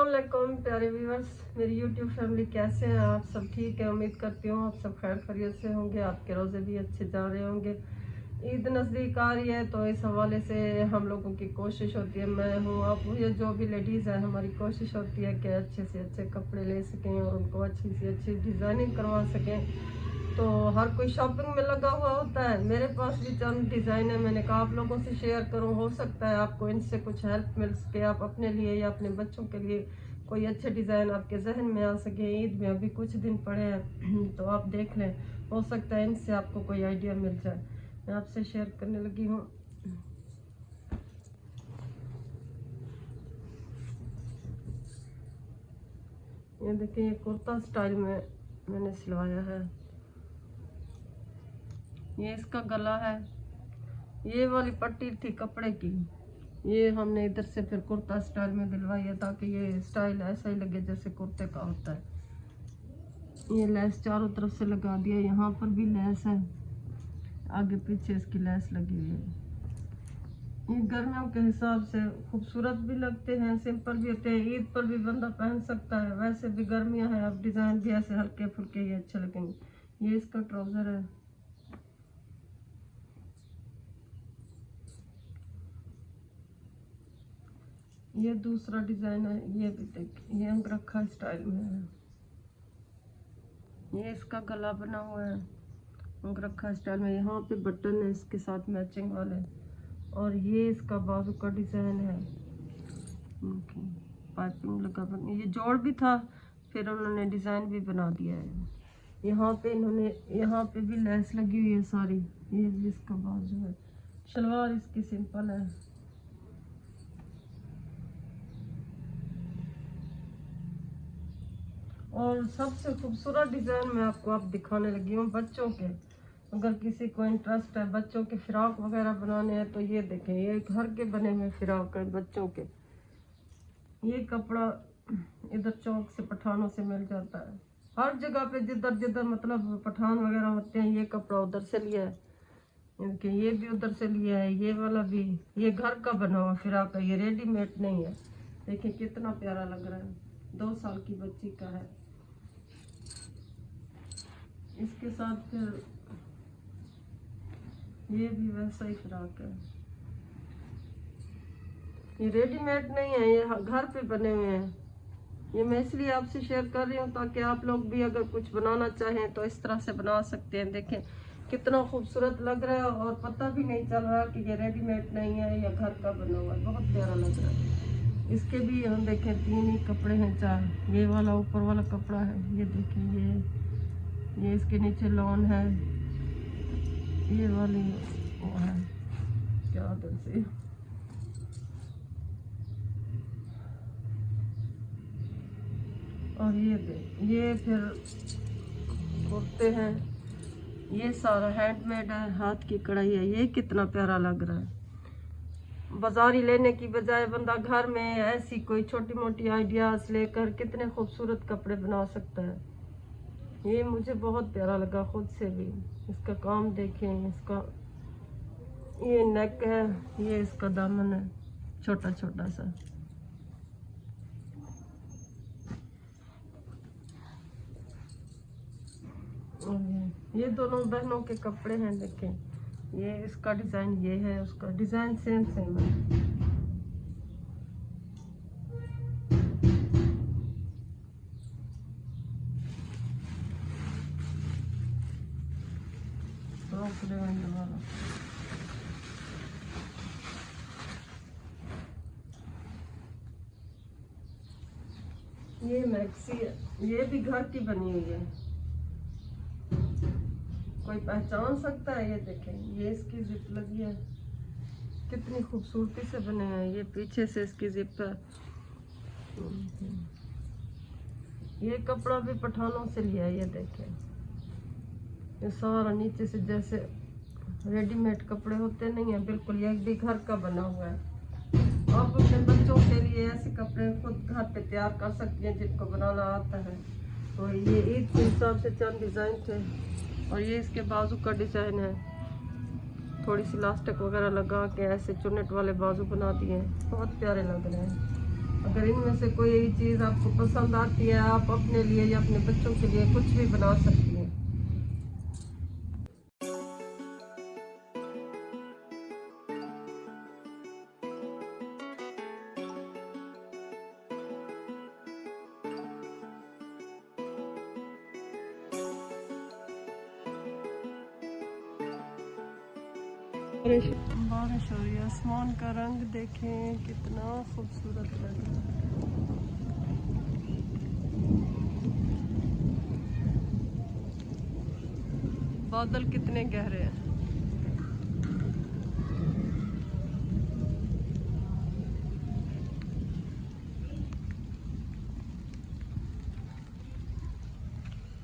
अस्सलामुअलैकुम प्यारे व्यूअर्स, मेरी यूट्यूब फैमिली कैसे हैं आप सब? ठीक है, उम्मीद करती हूँ आप सब खैर खैरियत से होंगे, आपके रोज़े भी अच्छे जा रहे होंगे। ईद नज़दीक आ रही है तो इस हवाले से हम लोगों की कोशिश होती है, मैं हूँ आप ये जो भी लेडीज़ हैं, हमारी कोशिश होती है कि अच्छे से अच्छे कपड़े ले सकें और उनको अच्छी से अच्छी डिज़ाइनिंग करवा सकें। तो हर कोई शॉपिंग में लगा हुआ होता है, मेरे पास भी चंद डिज़ाइन है, मैंने कहा आप लोगों से शेयर करूं, हो सकता है आपको इनसे कुछ हेल्प मिल सके, आप अपने लिए या अपने बच्चों के लिए कोई अच्छे डिज़ाइन आपके जहन में आ सके। ईद में अभी कुछ दिन पड़े हैं तो आप देख लें, हो सकता है इनसे आपको कोई आइडिया मिल जाए। मैं आपसे शेयर करने लगी हूँ। ये देखिए, ये कुर्ता स्टाइल में मैंने सिलवाया है, ये इसका गला है, ये वाली पट्टी थी कपड़े की, ये हमने इधर से फिर कुर्ता स्टाइल में दिलवाई है ताकि ये स्टाइल ऐसा ही लगे जैसे कुर्ते का होता है। ये लेस चारों तरफ से लगा दिया, यहाँ पर भी लेस है, आगे पीछे इसकी लेस लगी हुई है। ये गर्मियों के हिसाब से खूबसूरत भी लगते हैं, सिंपल भी होते हैं, ईद पर भी बंदा पहन सकता है, वैसे भी गर्मियाँ हैं, अब डिज़ाइन भी ऐसे हल्के फुल्के ही अच्छे लगेंगे। ये इसका ट्राउज़र है, ये दूसरा डिज़ाइन है, ये भी देखिए, ये अंगरखा स्टाइल में है, ये इसका गला बना हुआ है अंगरखा स्टाइल में, यहाँ पे बटन है इसके साथ मैचिंग वाले, और ये इसका बाजू का डिज़ाइन है, पाइपिंग लगा बन, ये जोड़ भी था फिर उन्होंने डिज़ाइन भी बना दिया है। यहाँ पे इन्होंने यहाँ पे भी लेस लगी हुई है सारी, ये भी इसका बाजू है, शलवार इसकी सिंपल है। और सबसे खूबसूरत डिज़ाइन मैं आपको अब दिखाने लगी हूँ बच्चों के, अगर किसी को इंटरेस्ट है बच्चों के फ्रॉक वगैरह बनाने हैं तो ये देखें, ये घर के बने हुए फ्रॉक है बच्चों के। ये कपड़ा इधर चौक से पठानों से मिल जाता है, हर जगह पे जिधर जिधर मतलब पठान वगैरह होते हैं, ये कपड़ा उधर से लिया है, इनके ये भी उधर से लिया है, ये वाला भी, ये घर का बना हुआ फ्रॉक है, ये रेडीमेड नहीं है। देखिए कितना प्यारा लग रहा है, 2 साल की बच्ची का है। इसके साथ फिर ये भी वैसा ही फ्रॉक है, ये रेडीमेड नहीं है, ये घर पे बने हुए हैं। ये मैं इसलिए आपसे शेयर कर रही हूँ ताकि आप लोग भी अगर कुछ बनाना चाहें तो इस तरह से बना सकते हैं। देखें कितना खूबसूरत लग रहा है और पता भी नहीं चल रहा कि ये रेडीमेड नहीं है या घर का बना हुआ है, बहुत प्यारा लग रहा है। इसके भी हम देखें 3 ही कपड़े हैं, 4, ये वाला ऊपर वाला कपड़ा है, ये देखें, ये इसके नीचे लॉन है, ये वाली वो है क्या से, और ये फिर कुर्ते हैं, ये सारा हैंडमेड है, हाथ की कढ़ाई है। ये कितना प्यारा लग रहा है, बाजारी लेने की बजाय बंदा घर में ऐसी कोई छोटी मोटी आइडियाज लेकर कितने खूबसूरत कपड़े बना सकता है। ये मुझे बहुत प्यारा लगा खुद से भी, इसका काम देखें, इसका ये नेक है, ये इसका दामन है छोटा छोटा सा। ये दोनों बहनों के कपड़े हैं, देखें, ये इसका डिज़ाइन ये है, उसका डिज़ाइन सेम सेम है। ये मैक्सी है, ये भी घर की बनी हुई है, कोई पहचान सकता है। ये देखें, ये इसकी जिप लगी है, कितनी खूबसूरती से बने हैं, ये पीछे से इसकी जिप है। ये कपड़ा भी पठानों से लिया है, ये देखें, ये सारा नीचे से जैसे रेडीमेड कपड़े होते नहीं है, बिल्कुल ये भी घर का बना हुआ है। आप अपने बच्चों के लिए ऐसे कपड़े खुद घर पे तैयार कर सकती हैं जिनको बनाना आता है। तो ये ईद के हिसाब से चंद डिज़ाइन थे, और ये इसके बाजू का डिज़ाइन है, थोड़ी सी लास्टिक वगैरह लगा के ऐसे चुन्नट वाले बाजू बना दिए, बहुत प्यारे लग रहे हैं। अगर इनमें से कोई एक चीज़ आपको पसंद आती है, आप अपने लिए या अपने बच्चों के लिए कुछ भी बना सकती हैं। बारिश हो रही है, आसमान का रंग देखें कितना खूबसूरत लग रहा है। बादल कितने गहरे हैं।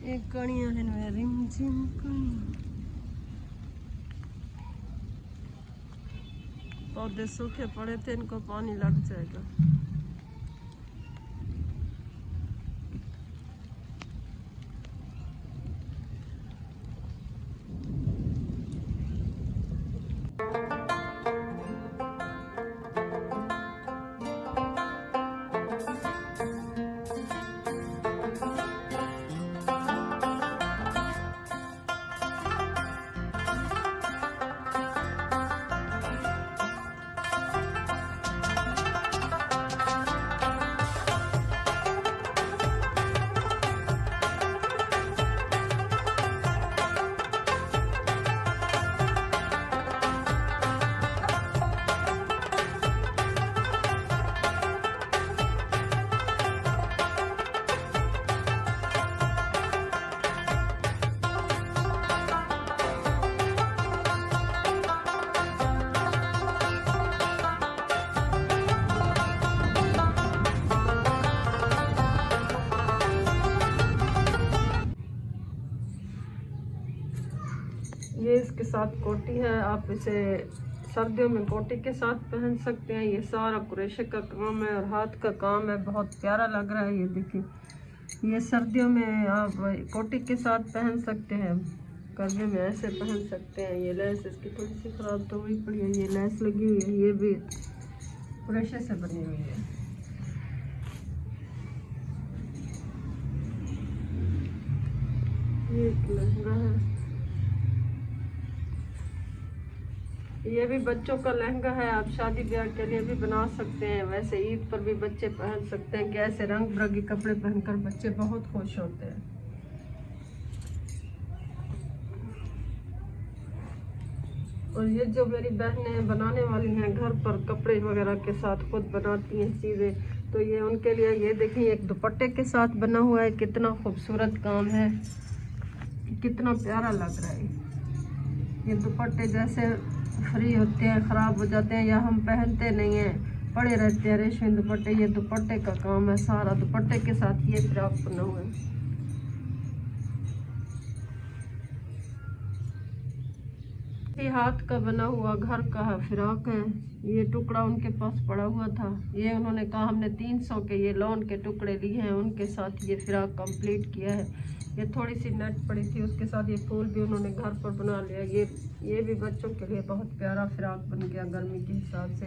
एक कणियां हैं रिमझिम कणियां। पौधे सूखे पड़े थे, इनको पानी लग जाएगा। ये इसके साथ कोटी है, आप इसे सर्दियों में कोटी के साथ पहन सकते हैं। ये सारा क्रोशे का काम है और हाथ का काम है, बहुत प्यारा लग रहा है। ये देखिए, ये सर्दियों में आप कोटी के साथ पहन सकते हैं, गर्मियों में ऐसे पहन सकते हैं। ये लेस इसकी थोड़ी सी ख़राब तो हुई पड़ी है, ये लेस लगी हुई है, ये भी क्रोशे से बनी हुई है। ये एक लहंगा है, ये भी बच्चों का लहंगा है, आप शादी ब्याह के लिए भी बना सकते हैं। वैसे ईद पर भी बच्चे पहन सकते हैं कि ऐसे रंग बिरंगे कपड़े पहनकर बच्चे बहुत खुश होते हैं। और ये जो मेरी बहनें बनाने वाली हैं, घर पर कपड़े वगैरह के साथ खुद बनाती हैं चीज़ें, तो ये उनके लिए ये देखिए एक दुपट्टे के साथ बना हुआ है। कितना खूबसूरत काम है, कितना प्यारा लग रहा है। ये दुपट्टे जैसे फ्री होते हैं, ख़राब हो जाते हैं या हम पहनते नहीं हैं, पड़े रहते हैं रेशमी दुपट्टे। ये दुपट्टे का काम है सारा, दुपट्टे के साथ ये फ्रॉक बना हुआ है। ये हाथ का बना हुआ घर का फ्रॉक है। ये टुकड़ा उनके पास पड़ा हुआ था, ये उन्होंने कहा हमने 300 के ये लॉन के टुकड़े लिए हैं, उनके साथ ये फ्रॉक कंप्लीट किया है। ये थोड़ी सी नेट पड़ी थी, उसके साथ ये फूल भी उन्होंने घर पर बना लिया। ये भी बच्चों के लिए बहुत प्यारा फ्रॉक बन गया गर्मी के हिसाब से।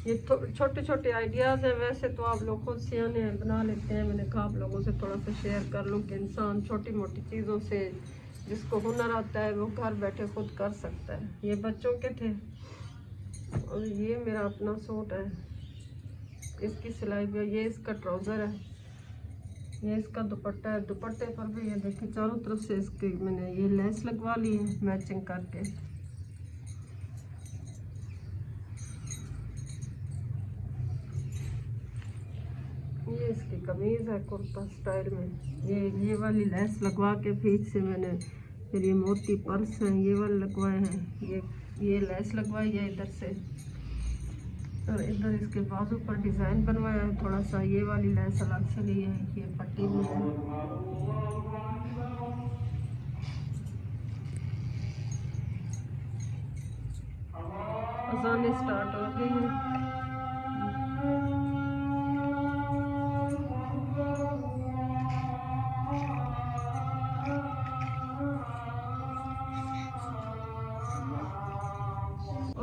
ये छोटे छोटे आइडियाज़ हैं, वैसे तो आप लोग खुद सियाने हैं, बना लेते हैं। मैंने कहा आप लोगों से थोड़ा सा शेयर कर लूँ कि इंसान छोटी मोटी चीज़ों से जिसको हुनर आता है वो घर बैठे खुद कर सकता है। ये बच्चों के थे और ये मेरा अपना सूट है, इसकी सिलाई भी। ये इसका ट्राउज़र है, ये इसका दुपट्टा है। दुपट्टे पर भी ये देखिए चारों तरफ से इसकी मैंने ये लेस लगवा ली है मैचिंग करके। ये इसकी कमीज़ है कुर्ता स्टाइल में। ये वाली लेस लगवा के पीछे से मैंने फिर ये मोती पर्स हैं ये वाले लगवाए हैं। ये लेस लगवाई है इधर से, और इधर इसके बाजू पर डिज़ाइन बनवाया है थोड़ा सा। ये वाली लेस अलग से ली है, ये पट्टी भी है। अज़ान स्टार्ट हो गई है।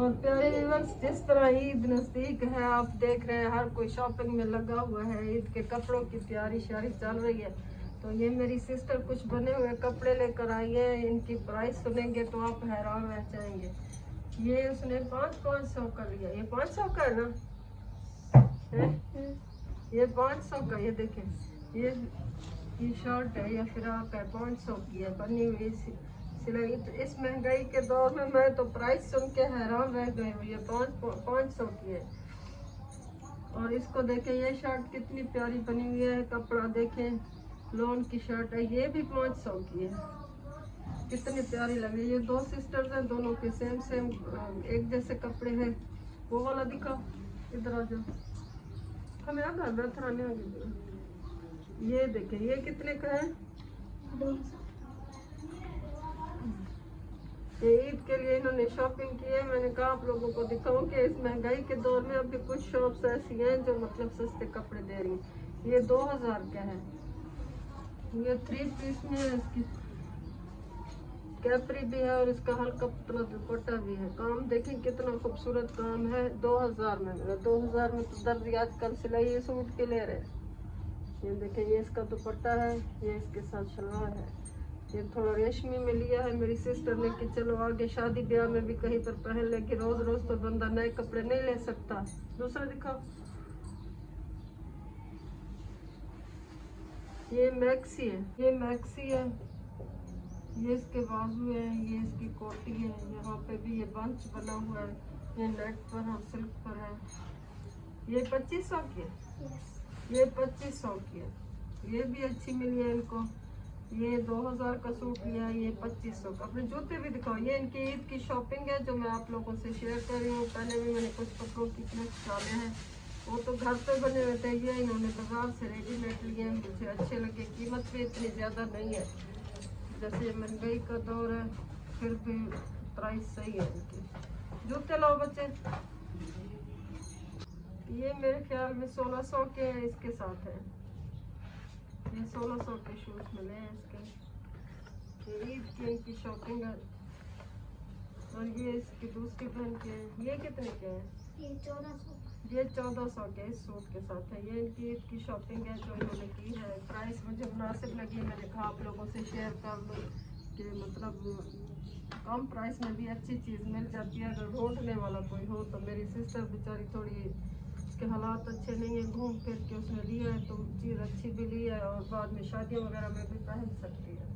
और प्यारे व्यूअर्स, जिस तरह ईद नजदीक है, आप देख रहे हैं हर कोई शॉपिंग में लगा हुआ है। ईद के कपड़ों की तैयारी शारी चल रही है। तो ये मेरी सिस्टर कुछ बने हुए कपड़े लेकर आई है। इनकी प्राइस सुनेंगे तो आप हैरान रह जाएंगे। ये उसने 500 का लिया। ये 500 का है ना? ये 500 का। ये देखें, ये शर्ट है या फिराक है, 500 की है, बनी हुई सिलाई। तो इस महंगाई के दौर में मैं तो प्राइस सुन के हैरान रह गई हूँ। ये 500 की है। और इसको देखें, ये शर्ट कितनी प्यारी बनी हुई है। कपड़ा देखें, लॉन की शर्ट है, ये भी 500 की है। कितनी प्यारी लग रही है। ये दो सिस्टर्स हैं, दोनों के सेम एक जैसे कपड़े हैं। वो वाला दिखाओ, इधर आ जाओ, हमें आ गया। ये देखें, ये कितने का है? ये ईद के लिए इन्होंने शॉपिंग की है। मैंने कहा आप लोगों को दिखाऊं कि इस महंगाई के दौर में अभी कुछ शॉप्स ऐसी हैं जो मतलब सस्ते कपड़े दे रही हैं। ये 2000 का है। ये 3 पीस में है। इसकी कैपरी भी है और इसका हल्का पतला दुपट्टा भी है। काम देखें कितना खूबसूरत काम है। 2000 में मिला। 2000 में तो दर्जी आजकल सिलाई सूट के ले रहे हैं। ये देखें, ये इसका दुपट्टा है, ये इसके साथ शलवार है। ये थोड़ा रेशमी में लिया है मेरी सिस्टर ने कि चलो आगे शादी ब्याह में भी कहीं पर पहन लेके। रोज रोज तो बंदा नए कपड़े नहीं ले सकता। दूसरा दिखाओ, ये मैक्सी है। ये मैक्सी है। ये इसके बाजू है, ये इसकी कोटी है। यहाँ पे भी ये बंच बना हुआ है। ये नेट पर और सिल्क पर है। ये 2500 की है। ये 2500 की है। ये भी अच्छी मिली है इनको। ये 2000 का सूट लिया है, ये 2500 का। अपने जूते भी दिखाओ। ये इनकी ईद की शॉपिंग है जो मैं आप लोगों से शेयर कर रही हूँ। पहले भी मैंने कुछ कपड़ों की क्लिप्स डाले हैं, वो तो घर पे बने हुए थे। ये इन्होंने बाजार से रेडीमेड लिए हैं, मुझे अच्छे लगे। कीमत भी इतनी ज़्यादा नहीं है। जैसे महंगाई का दौर है फिर भी प्राइस सही है इनकी। जूते लाओ बच्चे। ये मेरे ख्याल में 1600 के इसके साथ है। ये 1600 के शूज मिले हैं इसके। ईद की इनकी शॉपिंग है। और ये इसकी दूसरी बहन के हैं। ये कितने के हैं? ये 1400। ये 1400 के इस सूट के साथ है। ये इनकी ईद की शॉपिंग है जो इन्होंने की है। प्राइस मुझे मुनासिब लगी। मैंने कहा आप लोगों से शेयर कर लूँ कि मतलब कम प्राइस में भी अच्छी चीज़ मिल जाती है। अगर ढूंढने वाला कोई हो तो। मेरी सिस्टर बेचारी थोड़ी, उसके हालात अच्छे नहीं है, घूम फिर के उसने लिया है तो चीज़ अच्छी भी ली है और बाद में शादियों वगैरह में भी पहन सकती है।